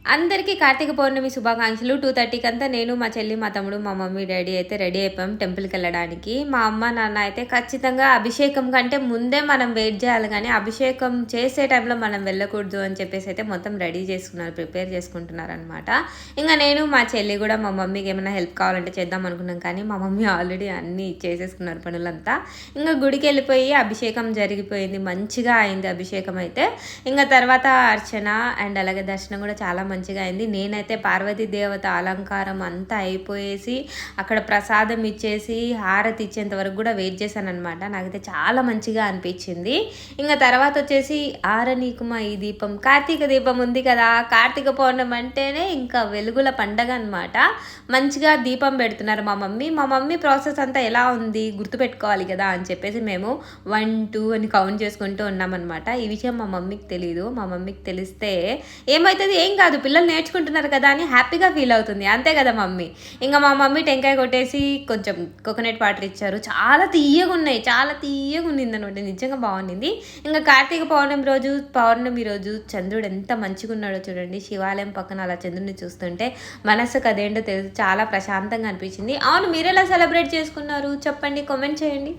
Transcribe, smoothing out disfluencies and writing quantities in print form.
అందరికీ కార్తీక పౌర్ణమి శుభాకాంక్షలు. 2:30కి అంతా నేను, మా చెల్లి, మా తమ్ముడు, మా మమ్మీ, డ్యాడీ అయితే రెడీ అయిపోయాం టెంపుల్‌కెళ్ళడానికి. మా అమ్మ, నాన్న అయితే ఖచ్చితంగా అభిషేకం కంటే ముందే మనం వెయిట్ జేయాలి గానీ, అభిషేకం చేసే టైంలో మనం వెళ్ళకూడదు అని చెప్పేసి అయితే మొత్తం రెడీ చేసుకున్నారు. ప్రిపేర్ చేసుకుంటున్నారనమాట. ఇంగ నేను, మా చెల్లి గూడా మా మమ్మీకి ఏమైనా హెల్ప్ కావాలంటే చేద్దాం అనుకున్నాం కానీ, మా మమ్మీ ఆల్రెడీ అన్నీ చేసేసుకున్నారు పనులంతా. ఇంగ గుడికెళ్ళిపోయి అభిషేకం జరిగిపోయింది. మంచిగా అయింది అభిషేకం అయితే. ఇంగ తర్వాత అర్చన అండ్ అలాగే దర్శనం గూడా చాలా మంచిగా అయింది. నేనైతే పార్వతీ దేవత అలంకారం అంతా అయిపోయేసి అక్కడ ప్రసాదం ఇచ్చేసి హారతి ఇచ్చేంత వరకు కూడా వెయిట్ చేశాననమాట. నాకైతే చాలా మంచిగా అనిపించింది. ఇంకా తర్వాత వచ్చేసి ఆరనీకుమ ఈ దీపం, కార్తీక దీపం ఉంది కదా, కార్తీక పౌర్ణమి అంటేనే ఇంకా వెలుగుల పండగ అనమాట. మంచిగా దీపం పెడుతున్నారు మా మమ్మీ. మా మమ్మీ ప్రాసెస్ అంతా ఎలా ఉంది గుర్తుపెట్టుకోవాలి కదా అని చెప్పేసి మేము 1, 2 అని కౌంట్ చేసుకుంటూ ఉన్నామన్నమాట. ఈ విషయం మా మమ్మీకి తెలీదు. మా మమ్మీకి తెలిస్తే ఏమవుతుంది, ఏం కాదు పిల్లలు నేర్చుకుంటున్నారు కదా అని హ్యాపీగా ఫీల్ అవుతుంది. అంతే కదా మమ్మీ. ఇంకా మా మమ్మీ టెంకాయ కొట్టేసి కొంచెం కోకోనట్ వాటర్ ఇచ్చారు. చాలా తీయగా ఉన్నాయి, చాలా తీయగా ఉన్నింది అనమాట. నిజంగా బాగుండింది. ఇంకా కార్తీక పౌర్ణమి రోజు చంద్రుడు ఎంత మంచిగా ఉన్నాడో చూడండి. శివాలయం పక్కన అలా చంద్రుడిని చూస్తుంటే మనసుకు అదేంటో తెలుసు, చాలా ప్రశాంతంగా అనిపించింది. అవును, మీరు ఎలా సెలబ్రేట్ చేసుకున్నారు చెప్పండి, కామెంట్ చేయండి.